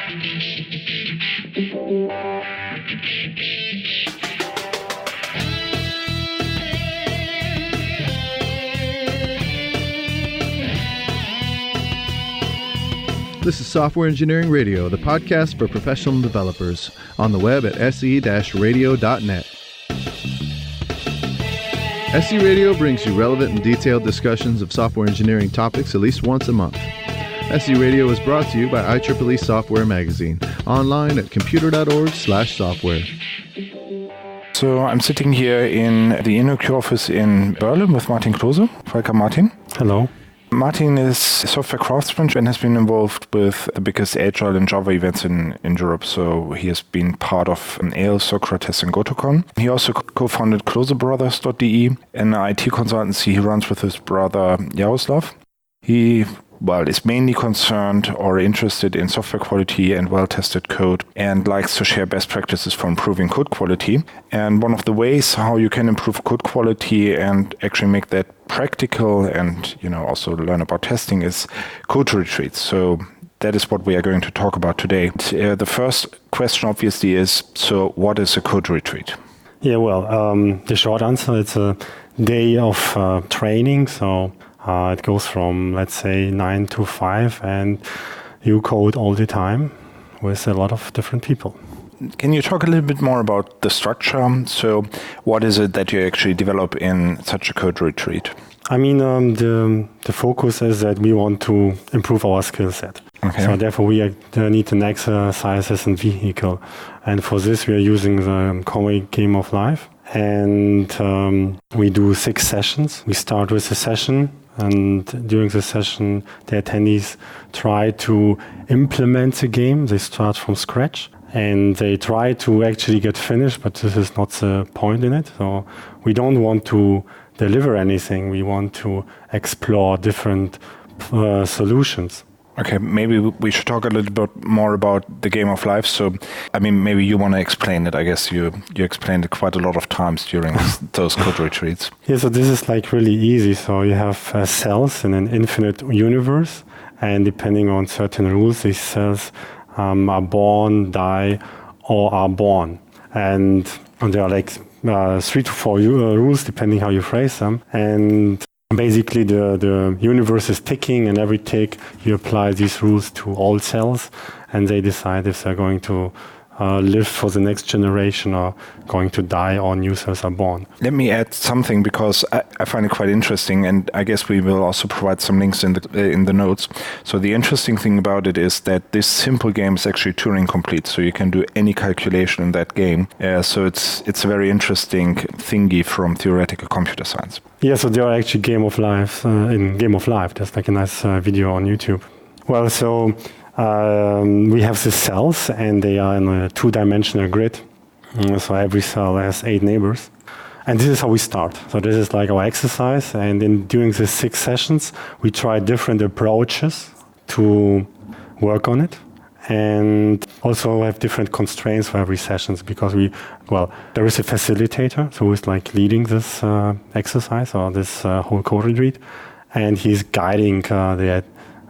This is Software Engineering Radio, the podcast for professional developers, on the web at se-radio.net. SE Radio brings you relevant and detailed discussions of software engineering topics at least once a month. SE Radio is brought to you by IEEE Software Magazine, online at computer.org/software. So I'm sitting here in the InnoQ office in Berlin with Martin Klose. Welcome, Martin. Hello. Martin is a software craftsman and has been involved with the biggest Agile and Java events in Europe. So he has been part of ALE, Socrates, and GoToCon. He also co-founded CloseBrothers.de, an IT consultancy he runs with his brother Jaroslav. He is mainly concerned or interested in software quality and well-tested code and likes to share best practices for improving code quality. And one of the ways how you can improve code quality and actually make that practical and, also learn about testing is Coderetreats. So that is what we are going to talk about today. The first question obviously is, so what is a Coderetreat? Yeah, the short answer, it's a day of training. So it goes from, let's say, 9 to 5, and you code all the time with a lot of different people. Can you talk a little bit more about the structure? So what is it that you actually develop in such a code retreat? I mean, the focus is that we want to improve our skill set. Okay. So therefore we need an exercises and vehicle. And for this we are using the Comic Game of Life. And we do 6 sessions. We start with a session. And during the session, the attendees try to implement the game. They start from scratch and they try to actually get finished, but this is not the point in it. So we don't want to deliver anything. We want to explore different solutions. Okay, maybe we should talk a little bit more about the Game of Life. So, maybe you want to explain it. I guess you explained it quite a lot of times during those code retreats. Yeah, so this is really easy. So you have cells in an infinite universe, and depending on certain rules, these cells are born, die, or are born. And there are 3 to 4 rules, depending how you phrase them. And basically, the universe is ticking, and every tick you apply these rules to all cells, and they decide if they're going to live for the next generation or going to die or new cells are born. Let me add something because I find it quite interesting, and I guess we will also provide some links in the notes. So the interesting thing about it is that this simple game is actually Turing complete, so you can do any calculation in that game. So it's a very interesting thingy from theoretical computer science. Yeah, so there are actually Game of Life in Game of Life. There's a nice video on YouTube. Well, so we have the cells, and they are in a 2-dimensional grid. So every cell has 8 neighbors. And this is how we start. So this is our exercise. And during the 6 sessions, we try different approaches to work on it. And also have different constraints for every session because there is a facilitator, so who is leading this exercise or this whole code retreat, and he's guiding the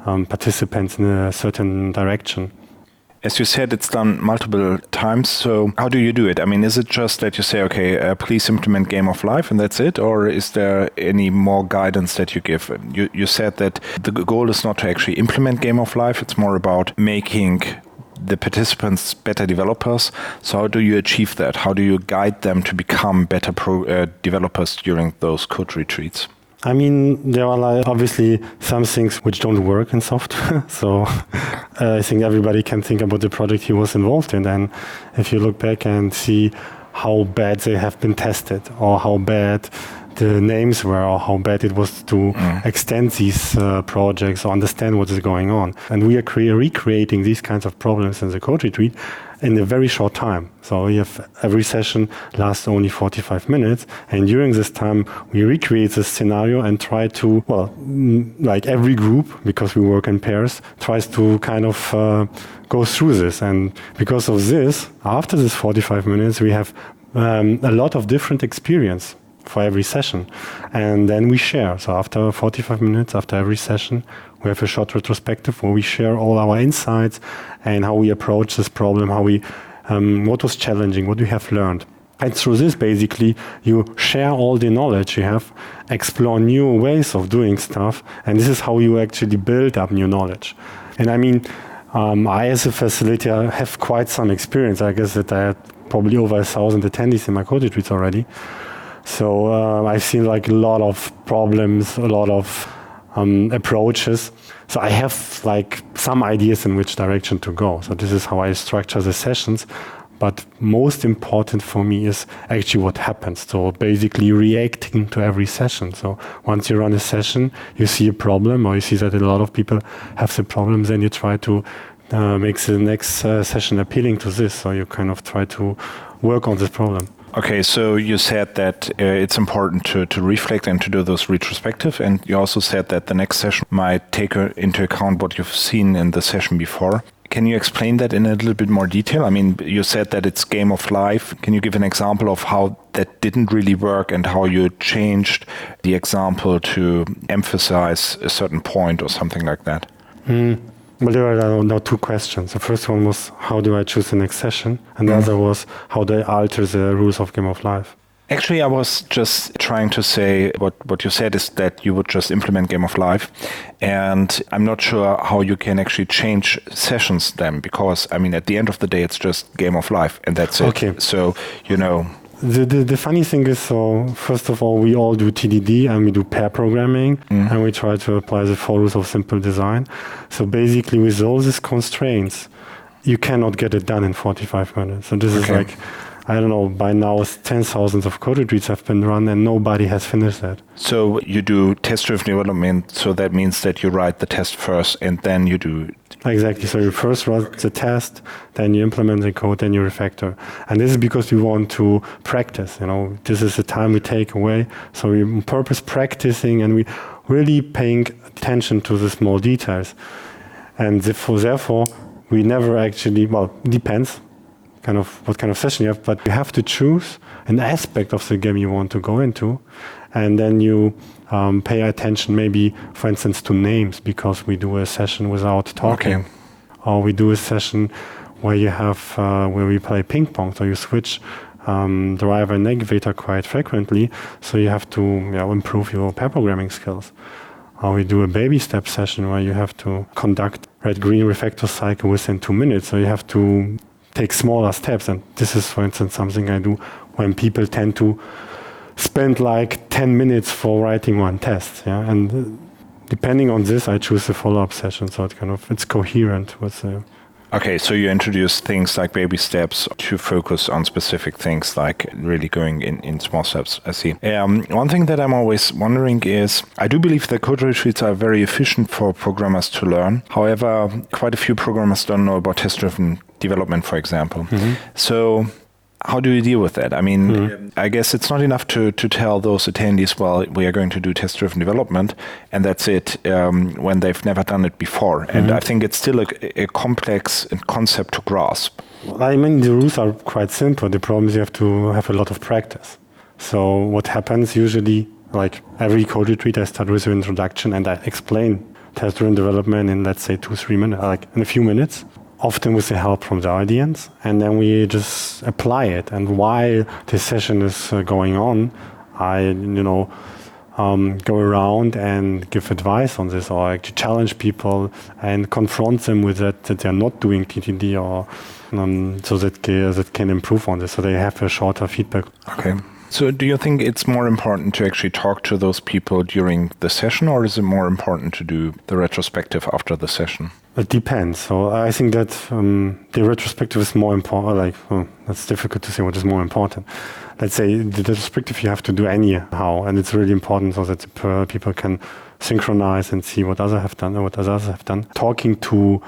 participants in a certain direction. As you said, it's done multiple times. So how do you do it? Is it just that you say, okay, please implement Game of Life and that's it? Or is there any more guidance that you give? You said that the goal is not to actually implement Game of Life. It's more about making the participants better developers. So how do you achieve that? How do you guide them to become better developers during those code retreats? There are obviously some things which don't work in software. So I think everybody can think about the project he was involved in. And if you look back and see how bad they have been tested or how bad the names were or how bad it was to extend these projects or understand what is going on. And we are recreating these kinds of problems in the code retreat in a very short time. So we have every session lasts only 45 minutes. And during this time, we recreate this scenario and try to, every group, because we work in pairs, tries to go through this. And because of this, after this 45 minutes, we have a lot of different experience. for every session. And then we share. So after 45 minutes, after every session, we have a short retrospective where we share all our insights and how we approach this problem, how we, what was challenging, what we have learned. And through this, basically, you share all the knowledge you have, explore new ways of doing stuff, and this is how you actually build up new knowledge. And I mean, I, as a facilitator, have quite some experience. I guess that I had probably over 1,000 attendees in my Coderetreats already. So I've seen like a lot of problems, a lot of approaches. So I have like some ideas in which direction to go. So this is how I structure the sessions. But most important for me is actually what happens. So basically reacting to every session. So once you run a session, you see a problem, or you see that a lot of people have the problems, then you try to make the next session appealing to this. So you kind of try to work on this problem. Okay, so you said that it's important to reflect and to do those retrospective, and you also said that the next session might take into account what you've seen in the session before. Can you explain that in a little bit more detail? I mean, you said that it's game of life. Can you give an example of how that didn't really work and how you changed the example to emphasize a certain point or something like that? Well, there are now two questions. The first one was, how do I choose the next session? And the other was, how do I alter the rules of Game of Life? Actually, I was just trying to say what you said is that you would just implement Game of Life. And I'm not sure how you can actually change sessions then, because, I mean, at the end of the day, it's just Game of Life and that's it. Okay. So, you know... The funny thing is, so first of all, we all do TDD and we do pair programming, and we try to apply the 4 rules of simple design. So basically, with all these constraints, you cannot get it done in 45 minutes. So this is like, I don't know, by now 10,000 of Coderetreats have been run and nobody has finished that. So you do test-driven development, so that means that you write the test first and then you do... Exactly. So you first write the test, then you implement the code, then you refactor. And this is because we want to practice, you know. This is the time we take away. So we on purpose practicing and we really paying attention to the small details. And therefore, we never actually, well, it depends kind of what kind of session you have, but you have to choose an aspect of the game you want to go into. And then you pay attention maybe, for instance, to names, because we do a session without talking. Okay. Or we do a session where you have where we play ping pong. So you switch driver and activator quite frequently. So you have to improve your pair programming skills. Or we do a baby step session where you have to conduct red-green refactor cycle within 2 minutes. So you have to take smaller steps. And this is, for instance, something I do when people tend to spend like 10 minutes for writing one test, and depending on this, I choose a follow-up session, so it's coherent with the... Okay, so you introduce things like baby steps to focus on specific things, like really going in small steps, I see. One thing that I'm always wondering is, I do believe that Coderetreats are very efficient for programmers to learn. However, quite a few programmers don't know about test-driven development, for example. So... how do you deal with that? I mean, I guess it's not enough to tell those attendees, well, we are going to do test-driven development, and that's it, when they've never done it before. And I think it's still a complex concept to grasp. I mean, the rules are quite simple. The problem is you have to have a lot of practice. So what happens usually, like every Coderetreat, I start with an introduction and I explain test-driven development in, let's say, 2-3 minutes, like in a few minutes. Often with the help from the audience, and then we just apply it. And while the session is going on, I, go around and give advice on this, or actually challenge people and confront them with that they're not doing TTD, or so that can improve on this, so they have a shorter feedback. Okay. So do you think it's more important to actually talk to those people during the session, or is it more important to do the retrospective after the session? It depends. So I think that the retrospective is more important. That's difficult to say what is more important. Let's say the retrospective you have to do anyhow, and it's really important so that the people can synchronize and see what others have done and what others have done. Talking to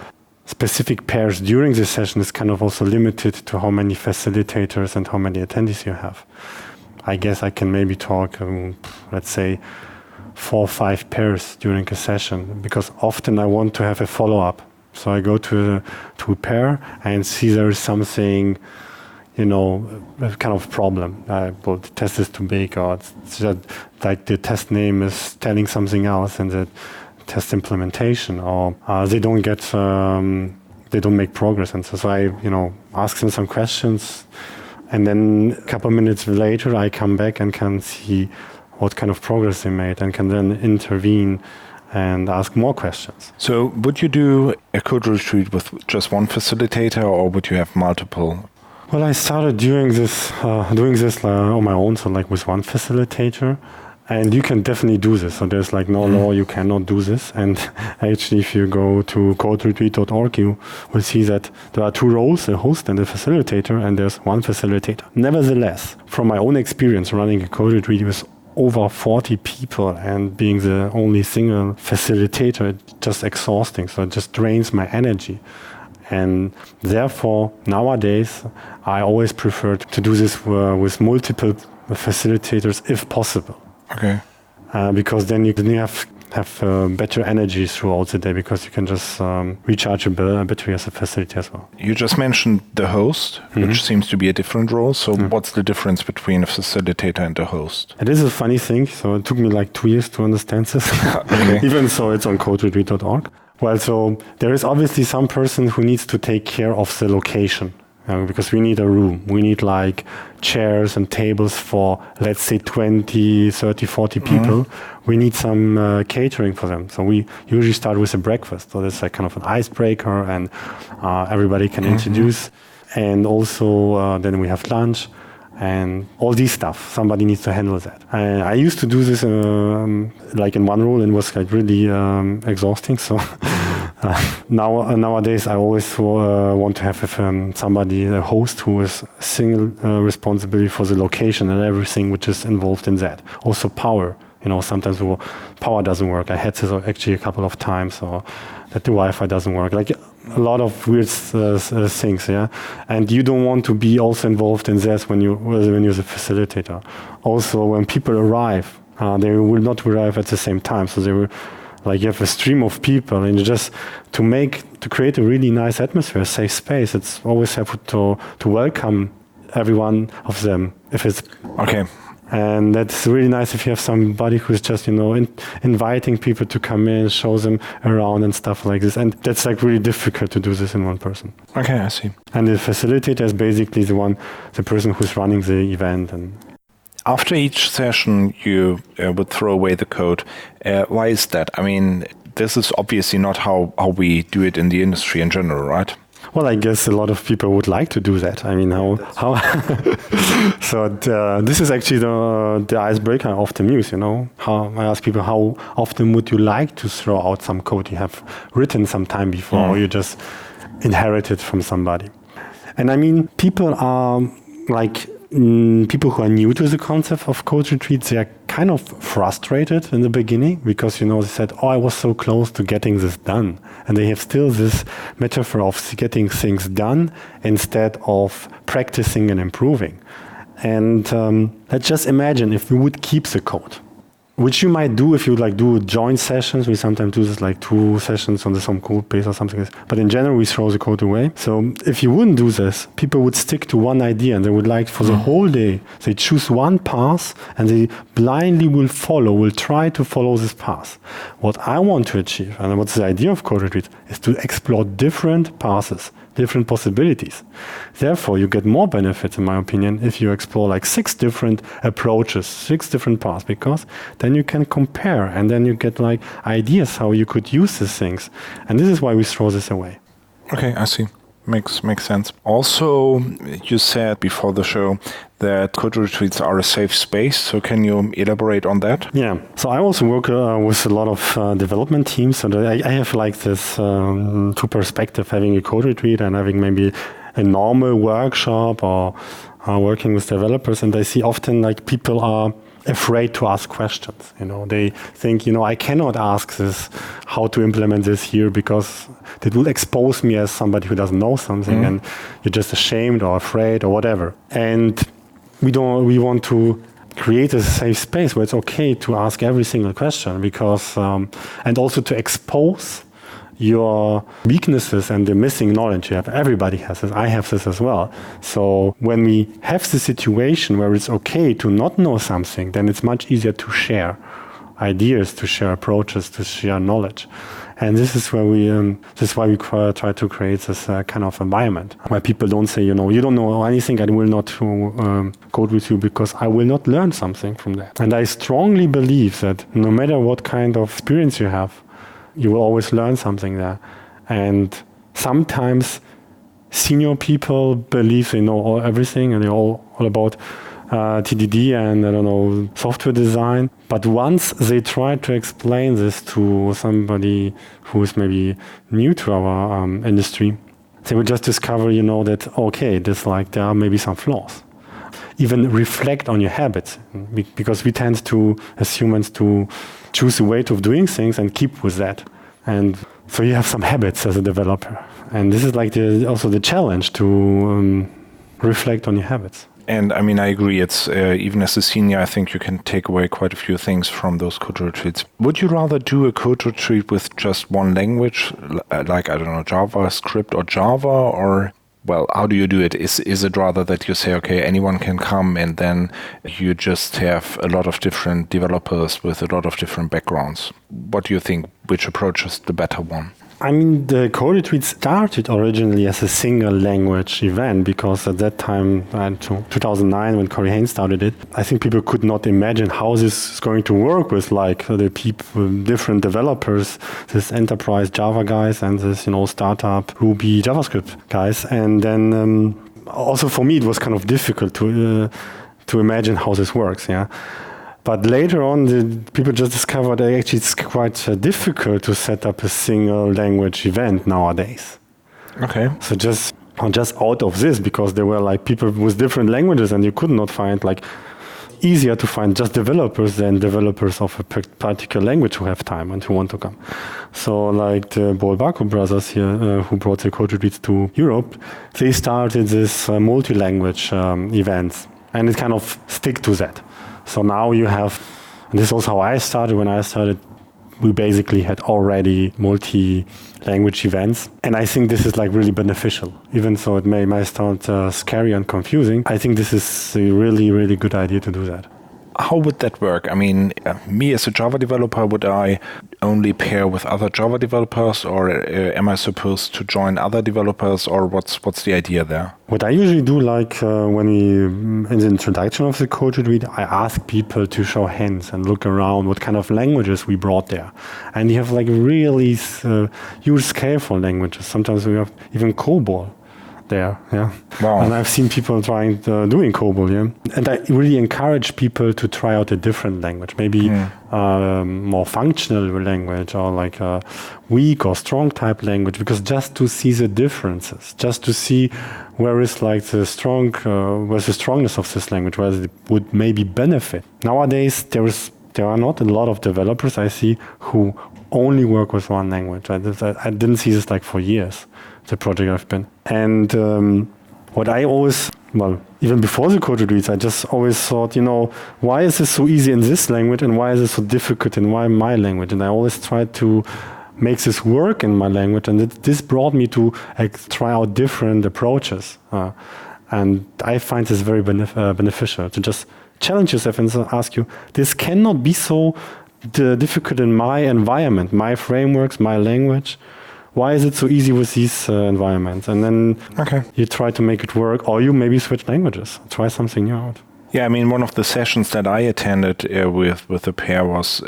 specific pairs during the session is kind of also limited to how many facilitators and how many attendees you have. I guess I can maybe talk, let's say, 4 or 5 pairs during a session, because often I want to have a follow-up. So I go to a pair and see there is something a kind of problem. Well, the test is too big, or it's just like the test name is telling something else in the test implementation, or they don't make progress. And so I, ask them some questions, and then a couple of minutes later, I come back and can see what kind of progress they made, and can then intervene and ask more questions. So would you do a code retreat with just one facilitator, or would you have multiple? Well, I started doing this on my own, so like with one facilitator. And you can definitely do this. So there's like no law, you cannot do this. And actually, if you go to coderetreat.org, you will see that there are two roles, a host and a facilitator, and there's one facilitator. Nevertheless, from my own experience running a code retreat with over 40 people and being the only single facilitator, it's just exhausting. So it just drains my energy. And therefore, nowadays, I always prefer to do this with multiple facilitators if possible. Okay. Because then you have better energy throughout the day, because you can just recharge a battery as a facilitator as well. You just mentioned the host, which seems to be a different role. So what's the difference between a facilitator and a host? It is a funny thing. So it took me like 2 years to understand this. Okay. Even so, it's on coderetreat.org. Well, so there is obviously some person who needs to take care of the location. Because we need a room. We need like chairs and tables for, let's say, 20, 30, 40 people. We need some catering for them. So we usually start with a breakfast. So that's like kind of an icebreaker, and everybody can introduce. And also then we have lunch and all these stuff. Somebody needs to handle that. I used to do this like in one role, and it was like really exhausting. So nowadays I always want to have somebody, a host, who is single responsibility for the location and everything which is involved in that. Also power. Sometimes power doesn't work. I had this actually a couple of times, or that the Wi-Fi doesn't work. Like a lot of weird things, yeah. And you don't want to be also involved in this when you're the facilitator. Also, when people arrive, they will not arrive at the same time. So they will, like, you have a stream of people, and just to create a really nice atmosphere, a safe space. It's always helpful to welcome every one of them if it's okay. And that's really nice if you have somebody who's just, inviting people to come in, show them around and stuff like this. And that's like really difficult to do this in one person. Okay, I see. And the facilitator is basically the person who's running the event. And after each session, you would throw away the code. Why is that? I mean, this is obviously not how we do it in the industry in general, right? Well, I guess a lot of people would like to do that. I mean, how? So this is actually the icebreaker I often use. How I ask people, how often would you like to throw out some code you have written some time before, or you just inherited from somebody? And I mean, people are like people who are new to the concept of code retreats. They are kind of frustrated in the beginning because they said, "Oh, I was so close to getting this done," and they have still this metaphor of getting things done instead of practicing and improving. And let's just imagine if we would keep the code, which you might do if you do joint sessions. We sometimes do this 2 sessions on some code base or something. But in general, we throw the code away. So if you wouldn't do this, people would stick to one idea, and they would for the whole day, they choose one path and they blindly will try to follow this path. What I want to achieve, and what's the idea of Coderetreat, is to explore different paths, different possibilities. Therefore, you get more benefits, in my opinion, if you explore 6 different approaches, 6 different paths, because then you can compare, and then you get ideas how you could use these things. And this is why we throw this away. Okay, I see. Makes sense. Also, you said before the show that code retreats are a safe space. So can you elaborate on that? Yeah. So I also work with a lot of development teams. So I have this two perspective, having a code retreat and having maybe a normal workshop or working with developers. And I see often people are afraid to ask questions. They think, I cannot ask this, how to implement this here, because it will expose me as somebody who doesn't know something, and you're just ashamed or afraid or whatever. And we want to create a safe space where it's okay to ask every single question, because and also to expose your weaknesses and the missing knowledge you have. Everybody has this. I have this as well. So when we have the situation where it's okay to not know something, then it's much easier to share ideas, to share approaches, to share knowledge. And this is where this is why we try to create this kind of environment where people don't say, you don't know anything, I will not code with you because I will not learn something from that. And I strongly believe that no matter what kind of experience you have, you will always learn something there. And sometimes senior people believe they know everything and they're all about TDD and software design. But once they try to explain this to somebody who is maybe new to our industry, they will just discover, that okay, there are maybe some flaws. Even reflect on your habits, because we tend to, as humans, to choose a way of doing things and keep with that. And so you have some habits as a developer, and this is also the challenge to reflect on your habits. And I mean, I agree. It's even as a senior, I think you can take away quite a few things from those code retreats. Would you rather do a code retreat with just one language, like, I don't know, JavaScript or Java, or, well, how do you do it? Is it rather that you say, okay, anyone can come and then you just have a lot of different developers with a lot of different backgrounds? What do you think? Which approach is the better one? I mean, the Coderetreat started originally as a single language event because at that time, 2009, when Corey Haines started it, I think people could not imagine how this is going to work with the people, different developers, this enterprise Java guys and this, startup Ruby JavaScript guys. And then also for me, it was kind of difficult to imagine how this works. Yeah. But later on, people just discovered that actually it's quite difficult to set up a single language event nowadays. Okay. So just out of this, because there were people with different languages, and you could not find easier to find just developers than developers of a particular language who have time and who want to come. So the Bolbako brothers here, who brought the Coderetreats to Europe, they started this multi-language events, and it kind of stick to that. So now you have, and this is also how I started. When I started, we basically had already multi-language events. And I think this is really beneficial. Even though it might sound scary and confusing, I think this is a really, really good idea to do that. How would that work? I mean, me as a Java developer, would I only pair with other Java developers, or am I supposed to join other developers, or what's the idea there? What I usually do, when in the introduction of the Coderetreat, I ask people to show hands and look around what kind of languages we brought there. And you have really huge scale for languages. Sometimes we have even COBOL there, yeah. Wow. And I've seen people doing COBOL, yeah. And I really encourage people to try out a different language, maybe more functional language, or a weak or strong type language, because just to see the differences, just to see where is where's the strongness of this language, where it would maybe benefit. Nowadays, there are not a lot of developers I see who only work with one language. I didn't see this for years, the project I've been. And what I always, even before the Coderetreats, I just always thought, why is this so easy in this language and why is it so difficult in my language? And I always tried to make this work in my language, and this brought me to try out different approaches. And I find this very beneficial, to just challenge yourself and ask you, this cannot be so difficult in my environment, my frameworks, my language. Why is it so easy with these environments? And then you try to make it work, or you maybe switch languages, try something new out. Yeah, I mean, one of the sessions that I attended with a pair was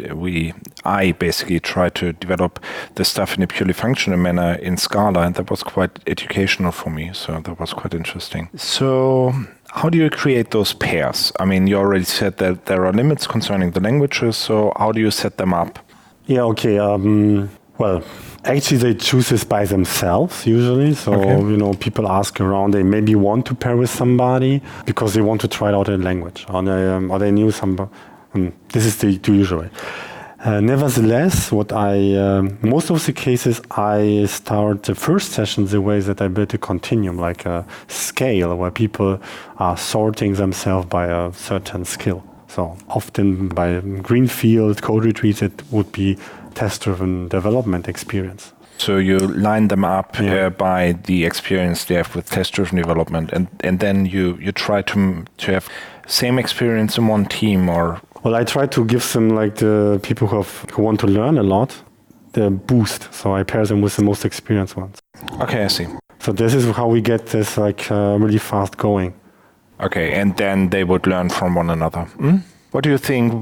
I basically tried to develop the stuff in a purely functional manner in Scala, and that was quite educational for me. So that was quite interesting. So how do you create those pairs? I mean, you already said that there are limits concerning the languages. So how do you set them up? Yeah, okay. Actually, they choose this by themselves usually. So, people ask around. They maybe want to pair with somebody because they want to try out a language, or they knew somebody. This is the usual way. Nevertheless, most of the cases, I start the first session the way that I build a continuum, like a scale where people are sorting themselves by a certain skill. So often by greenfield Coderetreats, it would be test-driven development experience. So you line them up by the experience they have with test-driven development, and then you try to have same experience in one team, or? Well, I try to give them, like, the people who want to learn a lot, the boost. So I pair them with the most experienced ones. Okay, I see. So this is how we get this, like, really fast going. Okay, and then they would learn from one another. What do you think?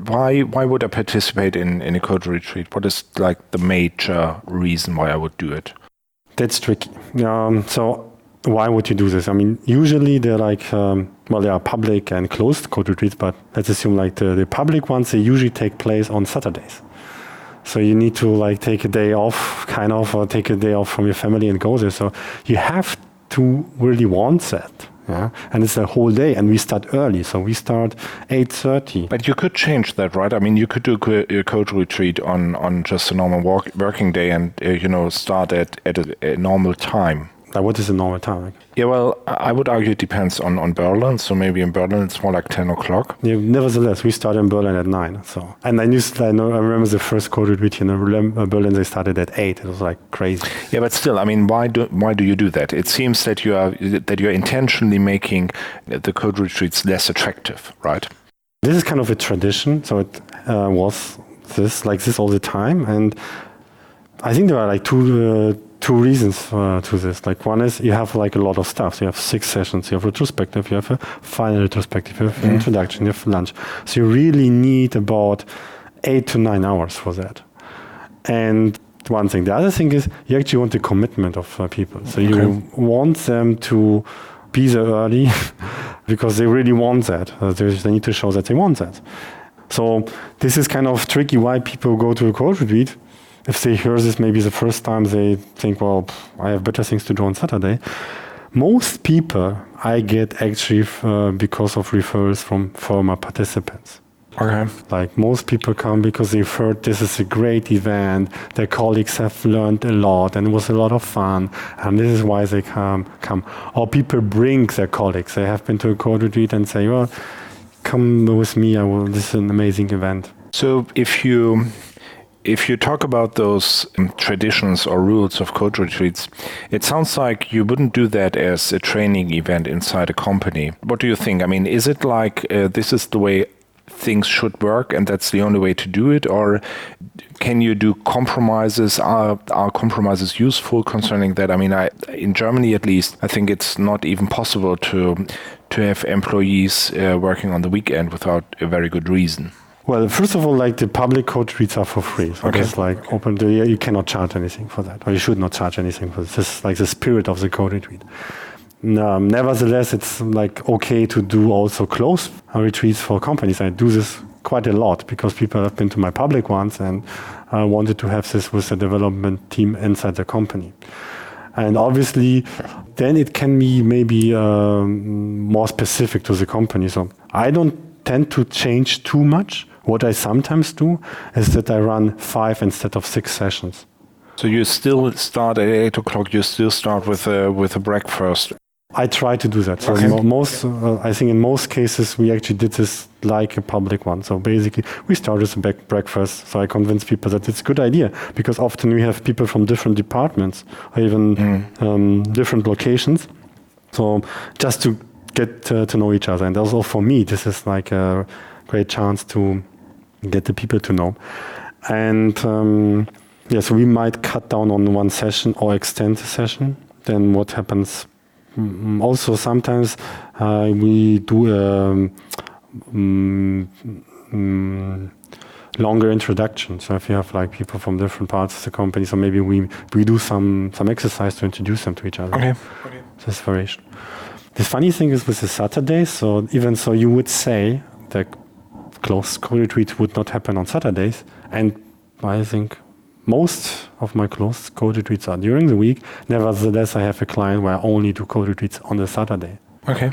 Why would I participate in a code retreat? What is, like, the major reason why I would do it? That's tricky. So why would you do this? I mean, usually they're like, they are public and closed code retreats, but let's assume, like, the public ones, they usually take place on Saturdays. So you need to, like, take a day off, kind of, or take a day off from your family and go there. So you have to really want that. Yeah, and it's a whole day, and we start early, so we start 8:30. But you could change that, right? I mean, you could do a code retreat on just a normal working day, and start at a normal time. Like, what is a normal time? Like? Yeah, well, I would argue it depends on Berlin. So maybe in Berlin it's more like 10 o'clock. Yeah, nevertheless, we start in Berlin at 9. So, and I remember the first code retreat in Berlin. They started at 8. It was like crazy. Yeah, but still, I mean, why do you do that? It seems that you're intentionally making the code retreats less attractive, right? This is kind of a tradition. So it was like this all the time, and I think there are, like, two reasons to this. Like, one is you have, like, a lot of stuff. So you have 6 sessions, you have retrospective, you have a final retrospective, you have introduction, you have lunch. So you really need about 8 to 9 hours for that. And one thing. The other thing is you actually want the commitment of people. So you want them to be there early because they really want that. They need to show that they want that. So this is kind of tricky why people go to a code retreat. If they hear this maybe the first time, they think, well, I have better things to do on Saturday. Most people I get actually because of referrals from former participants. Okay. Like, most people come because they've heard this is a great event, their colleagues have learned a lot, and it was a lot of fun, and this is why they come. Or people bring their colleagues. They have been to a code retreat and say, well, come with me, this is an amazing event. So if you talk about those traditions or rules of code retreats, it sounds like you wouldn't do that as a training event inside a company. What do you think? I mean, is it like this is the way things should work and that's the only way to do it? Or can you do compromises? Are compromises useful concerning that? I mean, in Germany at least, I think it's not even possible to have employees working on the weekend without a very good reason. Well, first of all, like, the public code retreats are for free. So it's like open. You cannot charge anything for that, or you should not charge anything for this. This is like the spirit of the code retreat. Nevertheless, it's, like, okay to do also closed retreats for companies. I do this quite a lot because people have been to my public ones and wanted to have this with the development team inside the company. And obviously, then it can be maybe more specific to the company. So I don't tend to change too much. What I sometimes do is that I run 5 instead of 6 sessions. So you still start at 8 o'clock. You still start with a breakfast. I try to do that. So I think in most cases we actually did this like a public one. So basically we start with a breakfast. So I convince people that it's a good idea because often we have people from different departments or even different locations. So just to get to know each other. And also for me, this is like a great chance to get the people to know. And so we might cut down on one session or extend the session. Then what happens? Also, sometimes we do a longer introduction. So if you have, like, people from different parts of the company, so maybe we do some exercise to introduce them to each other. Okay. This variation. The funny thing is with the Saturdays, so even so you would say that closed code retreats would not happen on Saturdays, and I think most of my closed code retreats are during the week. Nevertheless, I have a client where I only do code retreats on the Saturday. Okay.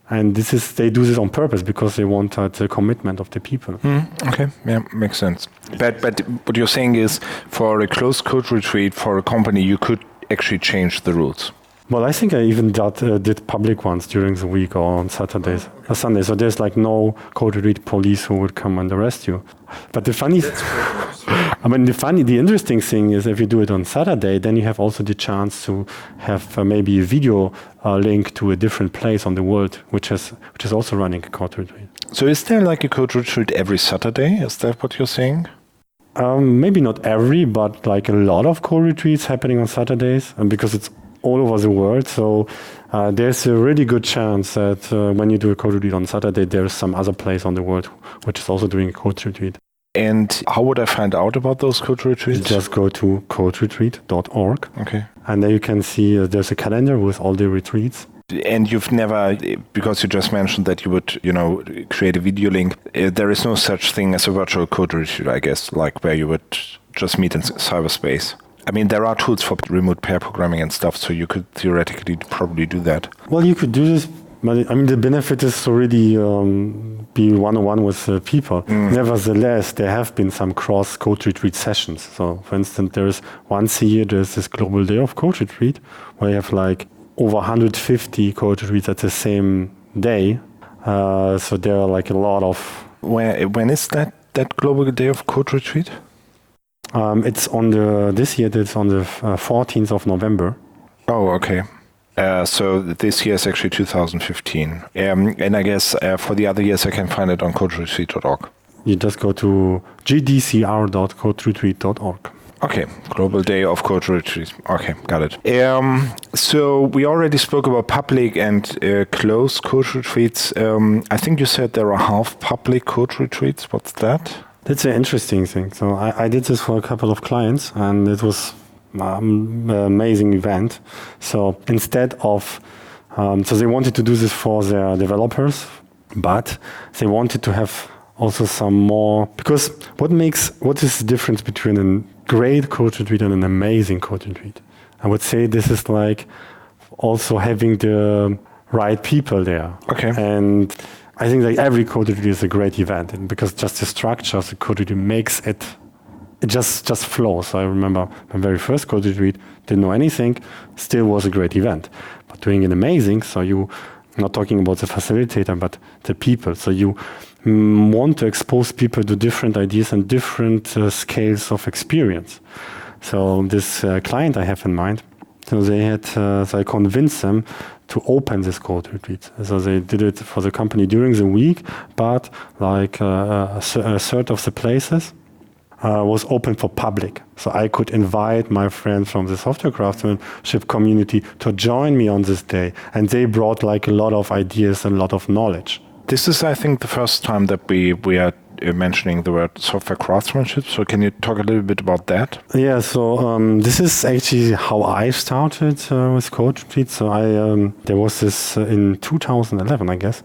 And they do this on purpose because they want the commitment of the people. Okay, yeah, makes sense. But what you're saying is for a closed code retreat for a company, you could actually change the rules. Well, I think I even did public ones during the week or on Saturdays or Sundays. So there's, like, no code retreat police who would come and arrest you. But the funny I mean, the interesting thing is if you do it on Saturday, then you have also the chance to have maybe a video link to a different place on the world, which is also running a Coderetreat. So is there like a Coderetreat every Saturday? Is that what you're saying? Maybe not every, but like a lot of Coderetreats happening on Saturdays, and because it's all over the world. So there's a really good chance that when you do a Coderetreat on Saturday, there's some other place on the world which is also doing a Coderetreat. And how would I find out about those Coderetreats? You just go to coderetreat.org. Okay. And there you can see there's a calendar with all the retreats. And you've never, because you just mentioned that you would, create a video link, there is no such thing as a virtual Coderetreat, I guess, like where you would just meet in cyberspace. I mean, there are tools for remote pair programming and stuff, so you could theoretically probably do that. Well, you could do this, but I mean, the benefit is to really be one-on-one with people. Nevertheless, there have been some cross Coderetreat sessions. So, for instance, there's once a year, there's this global day of Coderetreat, where you have like over 150 Coderetreats at the same day. So there are like a lot of... When is that global day of Coderetreat? It's this year it's on the 14th of November. Oh, okay. So this year is actually 2015. And I guess for the other years I can find it on coderetreat.org. You just go to gdcr.coderetreat.org. Okay, Global Day of Coderetreats. Okay, got it. So we already spoke about public and closed Coderetreats. I think you said there are half public Coderetreats. What's that? That's an interesting thing. So I did this for a couple of clients, and it was an amazing event. So instead of, so they wanted to do this for their developers, but they wanted to have also some more, because what is the difference between a great Coderetreat and an amazing Coderetreat? I would say this is like also having the right people there. Okay. And I think that every Coderetreat is a great event, and because just the structure of the Coderetreat makes it just flows. So I remember my very first Coderetreat, didn't know anything, still was a great event. But doing it amazing, so you not talking about the facilitator, but the people. So you want to expose people to different ideas and different scales of experience. So this client I have in mind, so they had, so I convinced them to open this Coderetreat. So they did it for the company during the week, but like a third of the places was open for public. So I could invite my friends from the software craftsmanship community to join me on this day. And they brought like a lot of ideas and a lot of knowledge. This is, I think, the first time that we are mentioning the word software craftsmanship. So can you talk a little bit about that? Yeah, so this is actually how I started with Coderetreat. So there was this in 2011, I guess,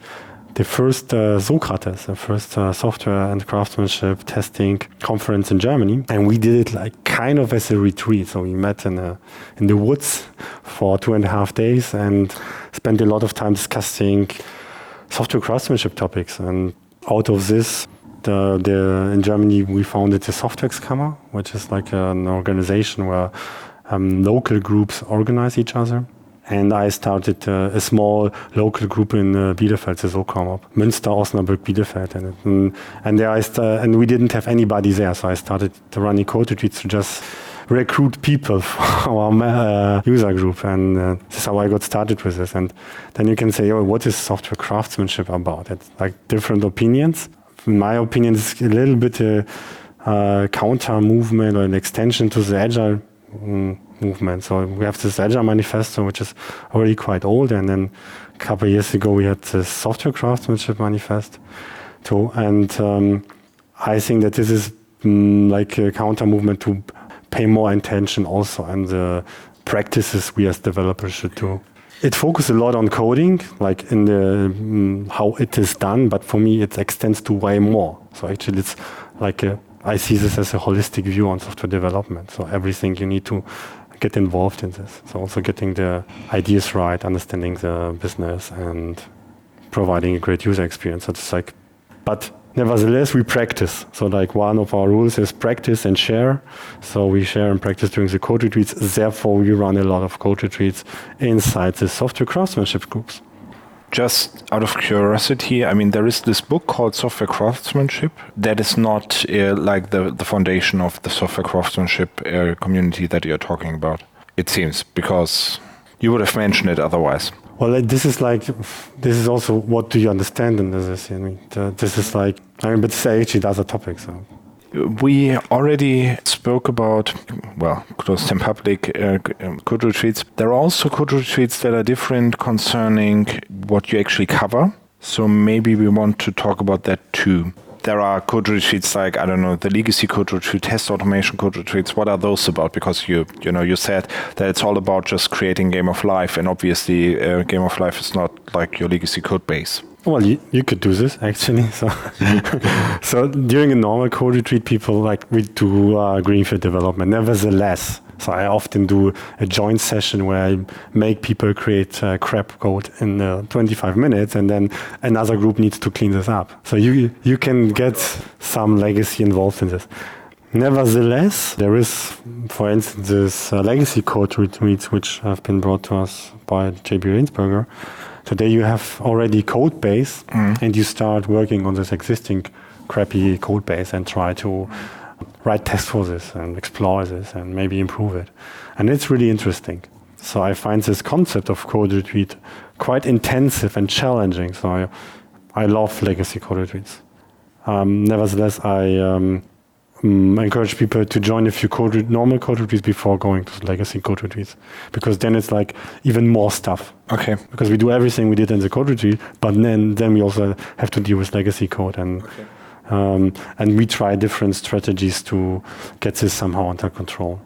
the first Socrates, the first software and craftsmanship testing conference in Germany. And we did it like kind of as a retreat. So we met in the woods for 2.5 days and spent a lot of time discussing software craftsmanship topics. And out of this, in Germany, we founded the Softwerkskammer, which is like an organization where local groups organize each other. And I started a small local group in Bielefeld, the SOCOM, Münster, Osnabrück, Bielefeld. And there and we didn't have anybody there, so I started to run Coderetreats to just recruit people for our user group. And this is how I got started with this. And then you can say, oh, what is software craftsmanship about? It's like different opinions. In my opinion, it's a little bit a counter movement or an extension to the Agile movement. So we have this Agile manifesto, which is already quite old, and then a couple of years ago we had this software craftsmanship manifesto too. And I think that this is like a counter movement to pay more attention also on the practices we as developers should do. It focuses a lot on coding, like in the how it is done, but for me it extends to way more. So actually it's like I see this as a holistic view on software development. So everything you need to get involved in this. So also getting the ideas right, understanding the business, and providing a great user experience. So it's like, but nevertheless, we practice. So like one of our rules is practice and share. So we share and practice during the Coderetreats. Therefore, we run a lot of Coderetreats inside the software craftsmanship groups. Just out of curiosity, I mean, there is this book called Software Craftsmanship that is not like the foundation of the software craftsmanship community that you're talking about, it seems, because you would have mentioned it otherwise. Well, this is also what do you understand in this? I mean, but this is actually the other topic, so. We already spoke about, closed and public Coderetreats. There are also Coderetreats that are different concerning what you actually cover. So maybe we want to talk about that too. There are Coderetreats like, I don't know, the Legacy Coderetreat, test automation Coderetreats. What are those about? Because you said that it's all about just creating Game of Life, and obviously Game of Life is not like your legacy code base. Well, you could do this actually. So during a normal Coderetreat, we do greenfield development. Nevertheless, so I often do a joint session where I make people create crap code in 25 minutes, and then another group needs to clean this up. So you can get some legacy involved in this. Nevertheless, there is, for instance, this legacy Coderetreats which have been brought to us by JB Rainsberger. So there you have already code base, and you start working on this existing crappy code base and try to write tests for this and explore this and maybe improve it. And it's really interesting. So I find this concept of Coderetreat quite intensive and challenging. So I love legacy Coderetreats. Nevertheless, I encourage people to join a few normal Coderetreats before going to legacy Coderetreats, because then it's like even more stuff. Okay. Because we do everything we did in the Coderetreat, but then we also have to deal with legacy code, and we try different strategies to get this somehow under control.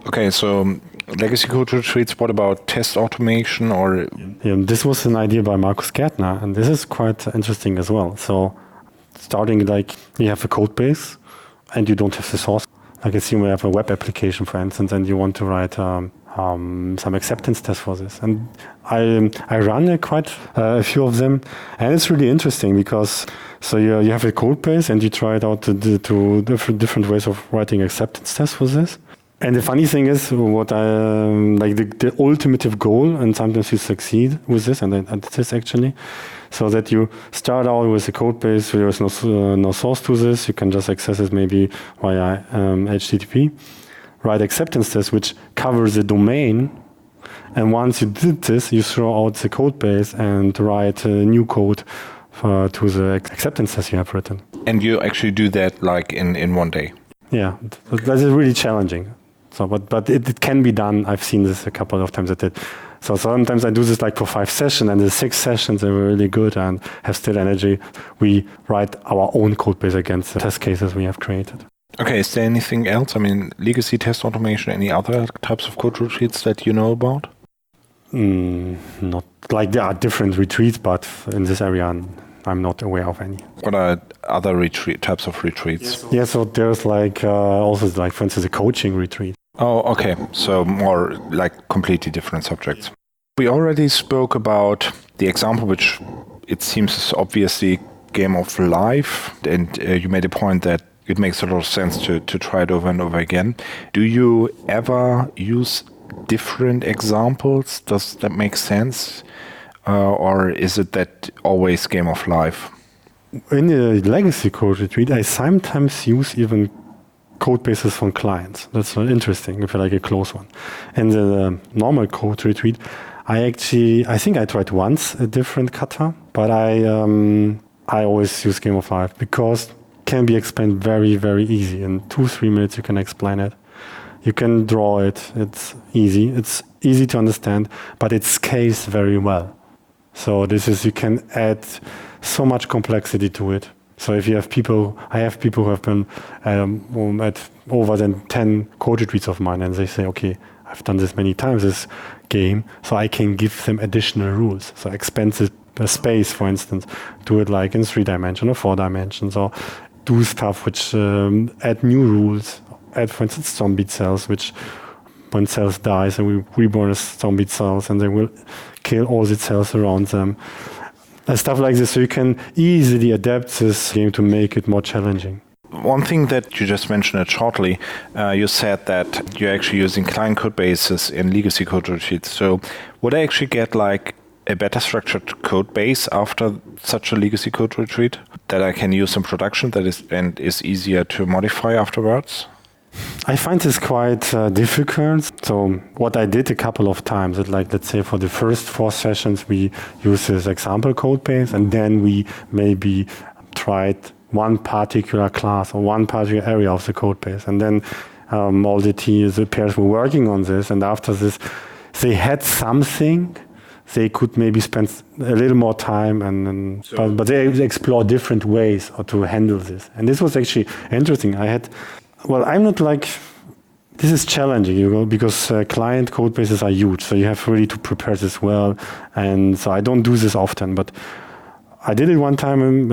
Okay, so legacy Coderetreats. What about test automation or? Yeah, this was an idea by Markus Gärtner, and this is quite interesting as well. So starting you have a code base, and you don't have the source. Like assume we have a web application, for instance, and you want to write some acceptance tests for this. And I run quite a few of them, and it's really interesting because so you have a code base and you try it out to different ways of writing acceptance tests for this. And the funny thing is, what I the ultimate goal, and sometimes you succeed with this, and this actually. So that you start out with a code base where there is no source to this. You can just access it maybe via HTTP. Write acceptance tests which cover the domain. And once you did this, you throw out the code base and write new code to the acceptance test you have written. And you actually do that in one day? Yeah, that is really challenging. So, but it can be done. I've seen this a couple of times. So sometimes I do this for 5 sessions, and the 6 sessions they were really good and have still energy. We write our own code base against the test cases we have created. Okay, is there anything else? I mean, legacy test automation, any other types of Coderetreats that you know about? Not there are different retreats, but in this area I'm not aware of any. What are other types of retreats? Yeah, so there's also for instance a coaching retreat. Oh, okay. So more completely different subjects. We already spoke about the example, which it seems is obviously Game of Life, and you made a point that it makes a lot of sense to try it over and over again. Do you ever use different examples? Does that make sense? Or is it that always Game of Life? In the legacy Coderetreat, I sometimes use even code bases from clients. That's interesting if you like a close one. And the normal Coderetreat, I think I tried once a different kata, but I always use Game of Life because it can be explained very, very easy. In 2-3 minutes you can explain it. You can draw it. It's easy to understand, but it scales very well. So you can add so much complexity to it. So if you have I have people who have been at over than 10 Coderetreats of mine, and they say, okay, I've done this many times, this game, so I can give them additional rules. So expand the space, for instance, do it in 3 dimensions or 4 dimensions, or do stuff which add new rules, add, for instance, zombie cells, which when cells die, so we reborn as zombie cells, and they will kill all the cells around them. Stuff like this, so you can easily adapt this game to make it more challenging. One thing that you just mentioned it shortly, you said that you're actually using client code bases in legacy Coderetreats. So would I actually get a better structured code base after such a legacy code retreat that I can use in production that is easier to modify afterwards? I find this quite difficult. So what I did a couple of times, let's say for the first 4 sessions, we use this example code base, and then we maybe tried one particular class or one particular area of the code base. And then all the teams, the pairs were working on this. And after this, they had something. They could maybe spend a little more time, but they explore different ways to handle this. And this was actually interesting. I'm not this is challenging, because client code bases are huge. So you have really to prepare this well. And so I don't do this often, but I did it one time.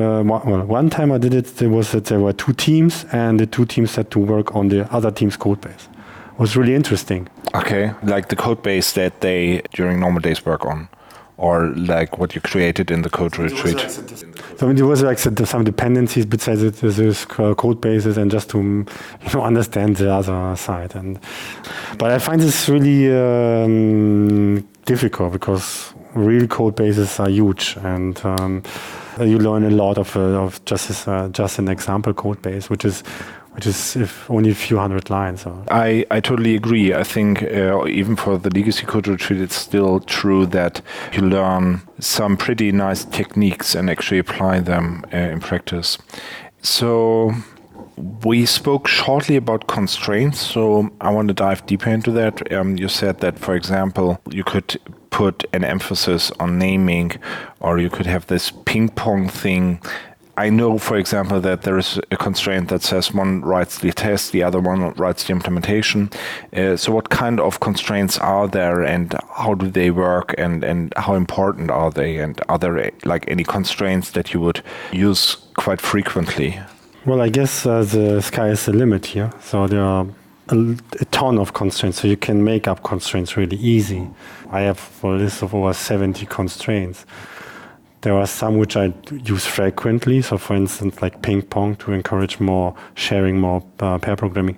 One time I did it, there were 2 teams, and the 2 teams had to work on the other team's code base. It was really interesting. Okay, like the code base that they during normal days work on, or like what you created in the Coderetreat. So there was some dependencies besides those code bases, and just to understand the other side. But I find this really difficult because real code bases are huge, and you learn a lot of just an example code base, which is if only a few hundred lines. I totally agree. I think even for the legacy Coderetreat, it's still true that you learn some pretty nice techniques and actually apply them in practice. So we spoke shortly about constraints, so I want to dive deeper into that. You said that, for example, you could put an emphasis on naming, or you could have this ping pong thing. I know, for example, that there is a constraint that says one writes the test, the other one writes the implementation. So what kind of constraints are there, and how do they work, and how important are they? And are there any constraints that you would use quite frequently? Well, I guess the sky is the limit here. So there are a ton of constraints, so you can make up constraints really easy. I have a list of over 70 constraints. There are some which I use frequently. So, for instance, like ping pong to encourage more sharing, more pair programming.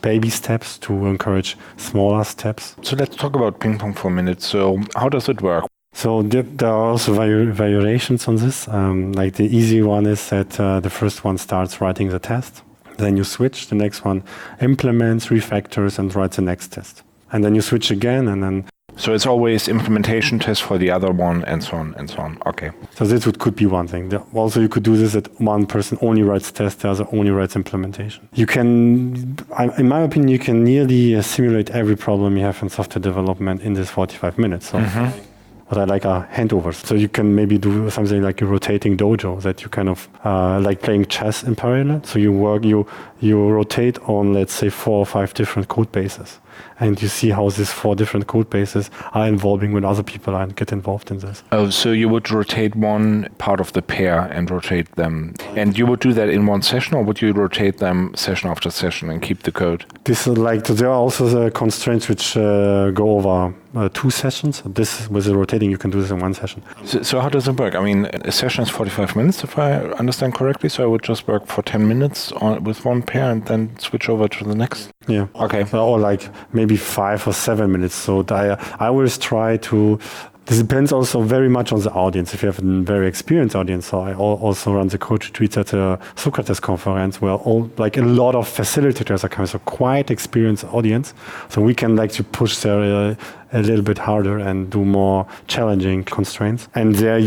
Baby steps to encourage smaller steps. So let's talk about ping pong for a minute. So how does it work? So there are also variations on this. Like the easy one is that the first one starts writing the test. Then you switch. The next one implements, refactors, and writes the next test. And then you switch again, and then... So it's always implementation test for the other one, and so on and so on. Okay. So this could be one thing. Also, you could do this that one person only writes test, the other only writes implementation. You can, in my opinion, you can nearly simulate every problem you have in software development in this 45 minutes. So. What I like are handovers. So you can maybe do something like a rotating dojo, that you kind of like playing chess in parallel. So you rotate on, let's say, 4 or 5 different code bases. And you see how these 4 different code bases are involving when other people get involved in this. Oh, so you would rotate one part of the pair and rotate them. And you would do that in one session, or would you rotate them session after session and keep the code? This is there are also the constraints which go over 2 sessions. This with the rotating, you can do this in 1 session. So how does it work? I mean, a session is 45 minutes, if I understand correctly. So I would just work for 10 minutes with one pair and then switch over to the next? Yeah. Okay. Or like maybe 5 or 7 minutes. So I always try to... This depends also very much on the audience. If you have a very experienced audience, so I also run the Coderetreats at a Socrates conference where a lot of facilitators are coming, so quite experienced audience. So we can to push there a little bit harder and do more challenging constraints. And there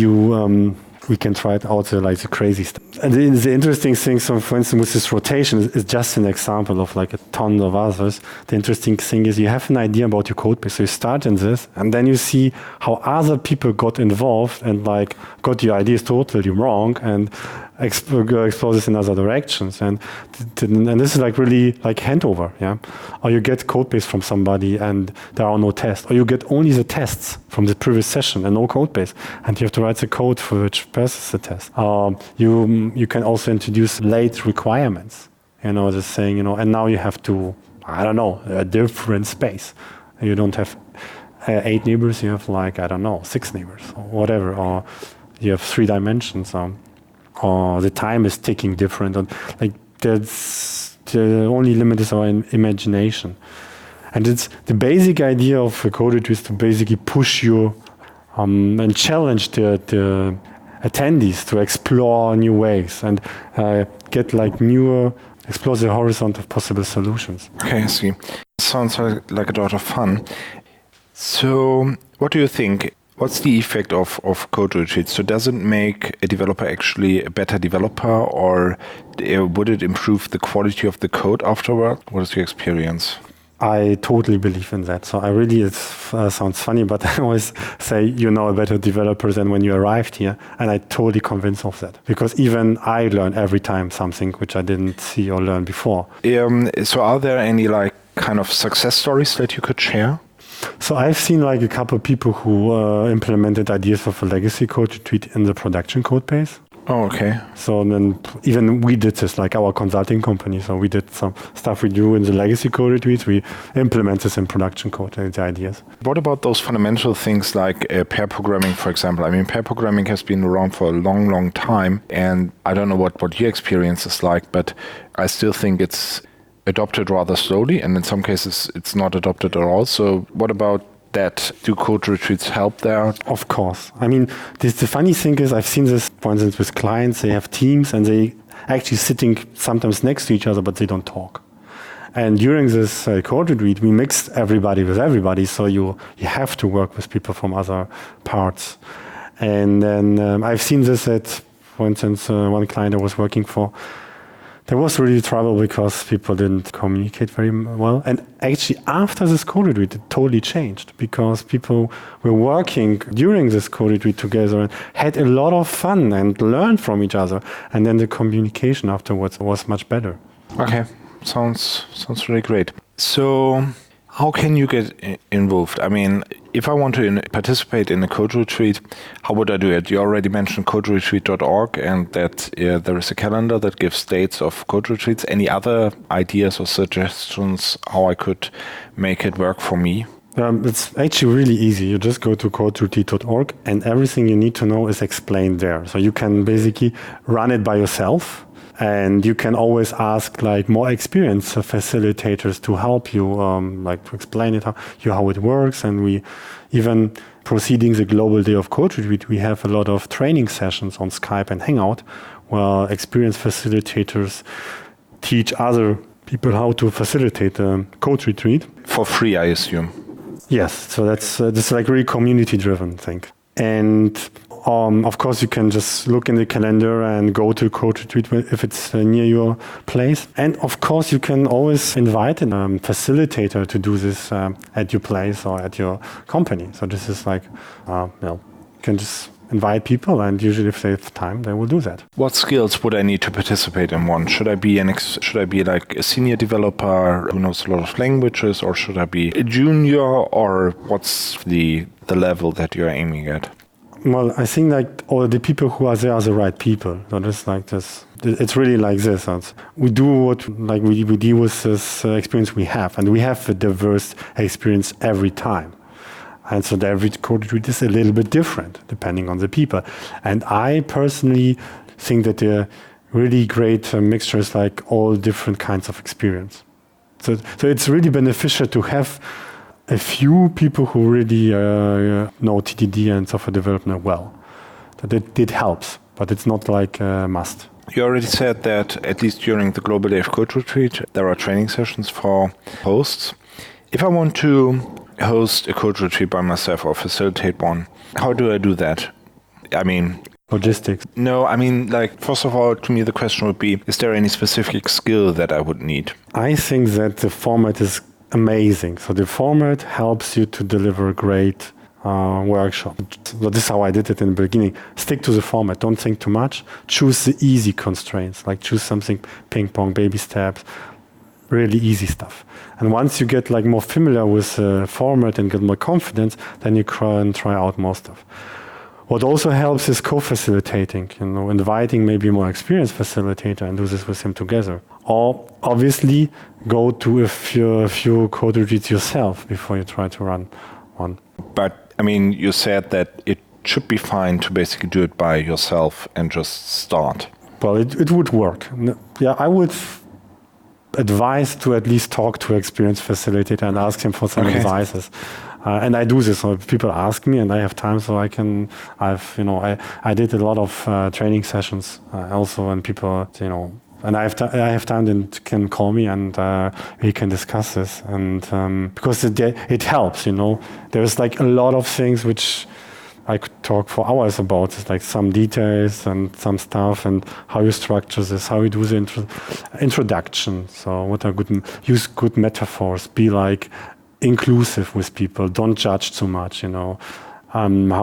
we can try it out the crazy stuff. And the interesting thing, so for instance, with this rotation is just an example of a ton of others. The interesting thing is you have an idea about your code base. So you start in this, and then you see how other people got involved and got your ideas totally wrong and explore this in other directions. And this is really handover, yeah? Or you get code base from somebody and there are no tests. Or you get only the tests from the previous session and no code base. And you have to write the code for which passes the test. You can also introduce late requirements. Just saying, and now you have to, a different space. You don't have 8 neighbors, you have 6 neighbors or whatever. Or you have 3 dimensions. Or the time is ticking different. That's the only limit is our imagination. And it's the basic idea of a Coderetreat is to basically push you and challenge the attendees to explore new ways and explore the horizon of possible solutions. Okay, I see. Sounds like a lot of fun. So what do you think? What's the effect of Coderetreat? So does it make a developer actually a better developer, or would it improve the quality of the code afterward? What is your experience? I totally believe in that. So it sounds funny, but I always say you know a better developer than when you arrived here. And I'm totally convinced of that. Because even I learn every time something which I didn't see or learn before. So are there any kind of success stories that you could share? So I've seen a couple of people who implemented ideas of a legacy Coderetreat in the production code base. Oh, okay. So then even we did this, our consulting company. So we did some stuff we do in the legacy Coderetreats. We implement this in production code, the ideas. What about those fundamental things like pair programming, for example? I mean, pair programming has been around for a long, long time. And I don't know what your experience is like, but I still think it's adopted rather slowly. And in some cases, it's not adopted at all. So what about that? Do Coderetreats help there? Of course. I mean, the funny thing is I've seen this, for instance, with clients. They have teams and they actually sitting sometimes next to each other, but they don't talk. And during this Coderetreat, we mixed everybody with everybody. So you have to work with people from other parts. And then I've seen this at, for instance, one client I was working for. There was really trouble because people didn't communicate very well. And actually, after this Coderetreat, it totally changed because people were working during this Coderetreat together and had a lot of fun and learned from each other. And then the communication afterwards was much better. Okay, sounds really great. So how can you get involved? I mean, if I want to participate in a Coderetreat, how would I do it? You already mentioned coderetreat.org and that there is a calendar that gives dates of Coderetreats. Any other ideas or suggestions how I could make it work for me? It's actually really easy. You just go to coderetreat.org and everything you need to know is explained there. So you can basically run it by yourself. And you can always ask more experienced facilitators to help you, to explain it how it works. And we even proceeding the Global Day of Coderetreat, we have a lot of training sessions on Skype and Hangout, where experienced facilitators teach other people how to facilitate a Coderetreat for free, I assume. Yes, so this is really community-driven thing. And of course, you can just look in the calendar and go to Coderetreat if it's near your place. And of course, you can always invite a facilitator to do this at your place or at your company. So this is you can just invite people, and usually if they have time, they will do that. What skills would I need to participate in one? Should I be a senior developer who knows a lot of languages, or should I be a junior, or what's the level that you're aiming at? Well, I think all the people who are there are the right people. So just this. It's really like this. We do what we deal with this experience we have, and we have a diverse experience every time. And so every Coderetreat is a little bit different depending on the people. And I personally think that they're really great mixtures, all different kinds of experience. So it's really beneficial to have a few people who really know TDD and software development well. It helps, but it's not a must. You already said that at least during the Global Day of Coderetreat, there are training sessions for hosts. If I want to host a Coderetreat by myself or facilitate one, how do I do that? I mean, logistics. No, I mean, first of all, to me, the question would be, is there any specific skill that I would need? I think that the format is amazing. So the format helps you to deliver a great workshop. So this is how I did it in the beginning. Stick to the format. Don't think too much. Choose the easy constraints. Choose something ping pong, baby steps, really easy stuff. And once you get more familiar with the format and get more confidence, then you can try out more stuff. What also helps is co-facilitating, inviting maybe a more experienced facilitator and do this with him together. Or obviously go to a few Coderetreats yourself before you try to run one. But I mean, you said that it should be fine to basically do it by yourself and just start. Well, it would work. Yeah, I would advise to at least talk to an experienced facilitator and ask him for some advices. And I do this. So if people ask me, and I have time, so I did a lot of training sessions also, and people, and I have time, then can call me, and we can discuss this. And because it helps, there's like a lot of things which I could talk for hours about. It's like some details and some stuff, and how you structure this, how you do the introduction. So use good metaphors, be like inclusive with people, don't judge too much, how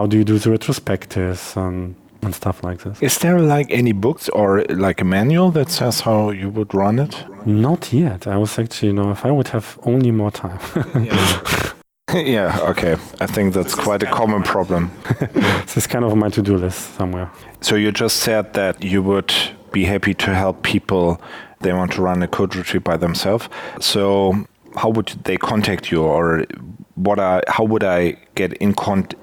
do you do the retrospectives and stuff like this. Is there like any books or like a manual that says how you would run it? Not yet. I was actually, if I would have only more time. Yeah, okay. I think that's quite a common problem. This is kind of on my to-do list somewhere. So you just said that you would be happy to help people, they want to run a code retreat by themselves. So how would they contact you, or how would I get in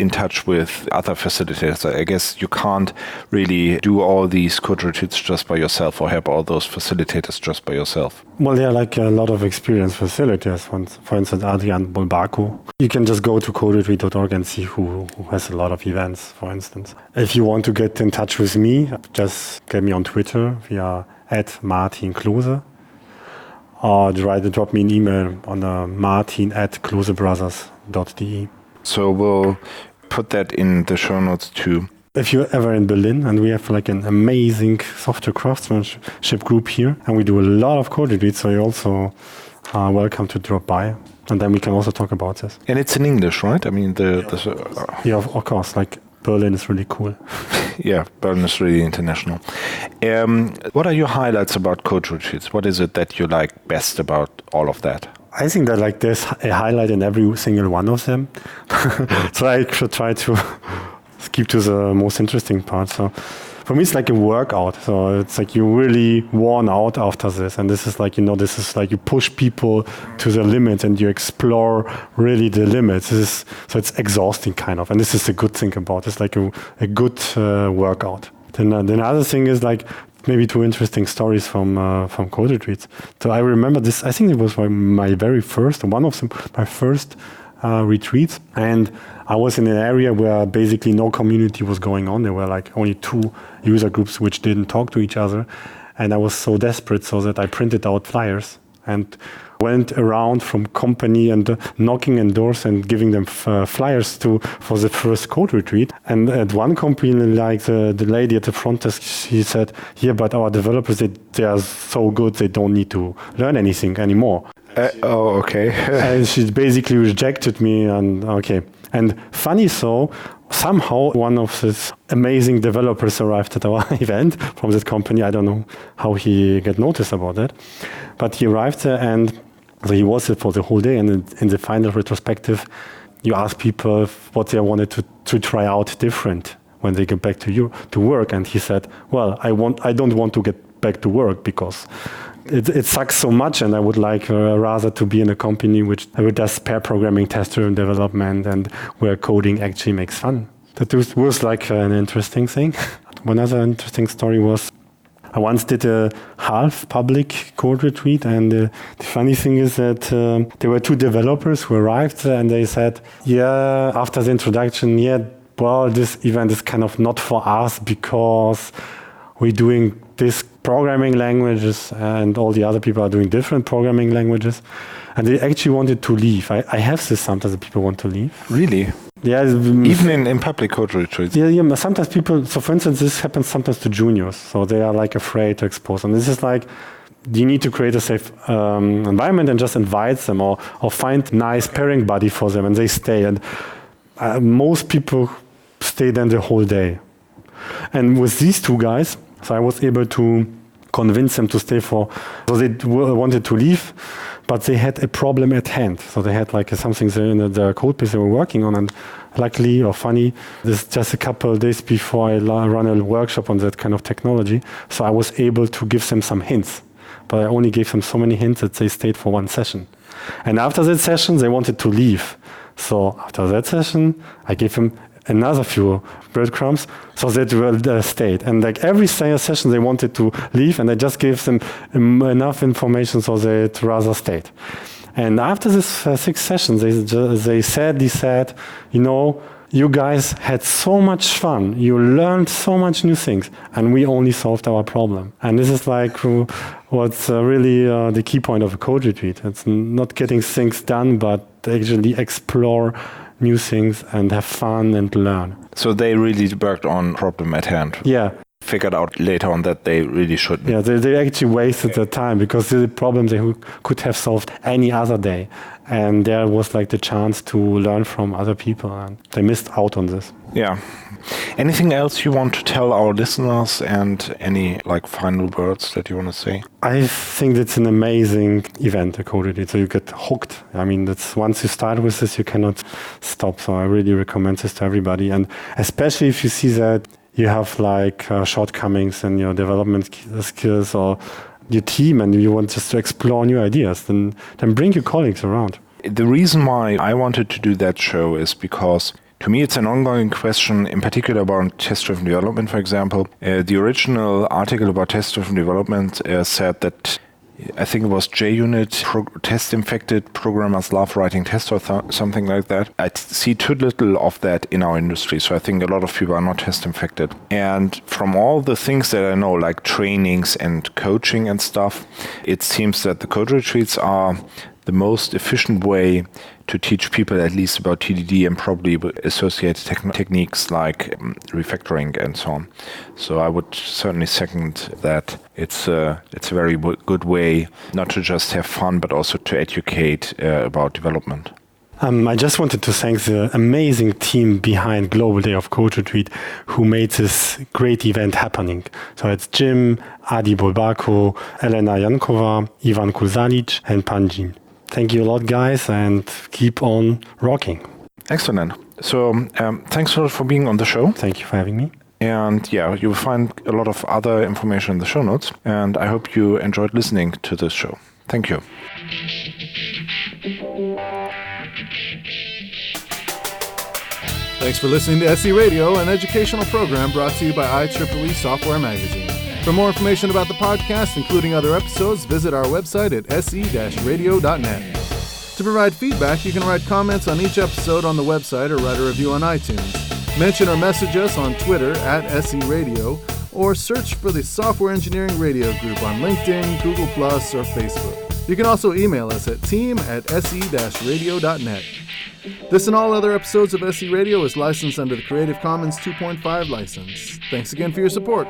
touch with other facilitators? I guess you can't really do all these code retreats just by yourself, or help all those facilitators just by yourself. Well, there are like a lot of experienced facilitators. For instance, Adrian Bolbaco. You can just go to coderetreat.org and see who has a lot of events, for instance. If you want to get in touch with me, just get me on Twitter via @MartinKlose. Or drop me an email on martin@klosebrothers.de. So we'll put that in the show notes too. If you're ever in Berlin, and we have like an amazing software craftsmanship group here, and we do a lot of code retreats, so you're also welcome to drop by, and then we can also talk about this. And it's in English, right? I mean, yeah, of course. Like Berlin is really cool. Yeah, Berlin is really international. What are your highlights about code retreats? What is it that you like best about all of that? I think that like there's a highlight in every single one of them. So I should try to skip to the most interesting part. So for me, it's like a workout. So it's like you're really worn out after this. And this is like, this is like you push people to the limit and you explore really the limits. So it's exhausting kind of. And this is the good thing about it. It's like a good workout. Then another thing is like maybe two interesting stories from Coderetreats. So I remember this, I think it was my very first, one of them, my first retreats. And I was in an area where basically no community was going on. There were like only 2 user groups which didn't talk to each other. And I was so desperate so that I printed out flyers and went around from company and knocking on doors and giving them flyers for the first code retreat. And at one company, like the lady at the front desk, she said, yeah, but our developers, they are so good, they don't need to learn anything anymore. Okay. And she basically rejected me. And funny somehow one of these amazing developers arrived at our event from that company. I don't know how he got noticed about that, but he arrived there, and so he was there for the whole day. And in the final retrospective, you ask people what they wanted to try out different when they get back to work. And he said, well, I don't want to get back to work because it sucks so much, and I would like rather to be in a company which does pair programming, test-driven development, and where coding actually makes fun. That was like an interesting thing. One other interesting story was I once did a half public code retreat, and the funny thing is that there were 2 developers who arrived and they said, yeah, after the introduction, this event is kind of not for us because we're doing this programming languages and all the other people are doing different programming languages. And they actually wanted to leave. I have this sometimes that people want to leave. Really? Yeah. Even in public code retreats? Yeah, sometimes people, so for instance, this happens sometimes to juniors. So they are like afraid to expose them. This is like, you need to create a safe environment and just invite them or find nice pairing buddy for them and they stay. And most people stay then the whole day. And with these 2 guys, so I was able to convince them to stay so they wanted to leave, but they had a problem at hand. So they had like something in the code base they were working on, and luckily or funny, this is just a couple of days before I run a workshop on that kind of technology. So I was able to give them some hints, but I only gave them so many hints that they stayed for 1 session. And after that session, they wanted to leave. So after that session, I gave them another few breadcrumbs so they stayed. And like every session they wanted to leave, and I just gave them enough information so they'd rather stayed. And after this 6 sessions, they said, you guys had so much fun. You learned so much new things, and we only solved our problem. And this is like what's really the key point of a code retreat. It's not getting things done, but actually explore new things and have fun and learn. So they really worked on problem at hand. Yeah. Figured out later on that they really shouldn't. Yeah, they actually wasted their time because the problem they could have solved any other day. And there was like the chance to learn from other people, and they missed out on this. Yeah. Anything else you want to tell our listeners, and any like final words that you want to say? I think it's an amazing event, a Coderetreat. So you get hooked. I mean, that's once you start with this, you cannot stop. So I really recommend this to everybody, and especially if you see that you have like shortcomings in your development skills or your team, and you want just to explore new ideas, then bring your colleagues around. The reason why I wanted to do that show is because to me it's an ongoing question, in particular about test-driven development, for example. The original article about test-driven development said that I think it was JUnit, test-infected programmers love writing tests or something like that. I see too little of that in our industry, so I think a lot of people are not test-infected. And from all the things that I know, like trainings and coaching and stuff, it seems that the code retreats are the most efficient way to teach people at least about TDD and probably associated techniques like refactoring and so on. So I would certainly second that. It's a very good way not to just have fun, but also to educate about development. I just wanted to thank the amazing team behind Global Day of Coderetreat who made this great event happening. So it's Jim, Adi Bolbako, Elena Yankova, Ivan Kulzalic, and Panjin. Thank you a lot, guys, and keep on rocking. Excellent. So thanks a lot for being on the show. Thank you for having me. And yeah, you will find a lot of other information in the show notes. And I hope you enjoyed listening to this show. Thank you. Thanks for listening to SE Radio, an educational program brought to you by IEEE Software Magazine. For more information about the podcast, including other episodes, visit our website at se-radio.net. To provide feedback, you can write comments on each episode on the website or write a review on iTunes. Mention or message us on Twitter at SE Radio, or search for the Software Engineering Radio Group on LinkedIn, Google+, or Facebook. You can also email us at team@se-radio.net. This and all other episodes of SE Radio is licensed under the Creative Commons 2.5 license. Thanks again for your support.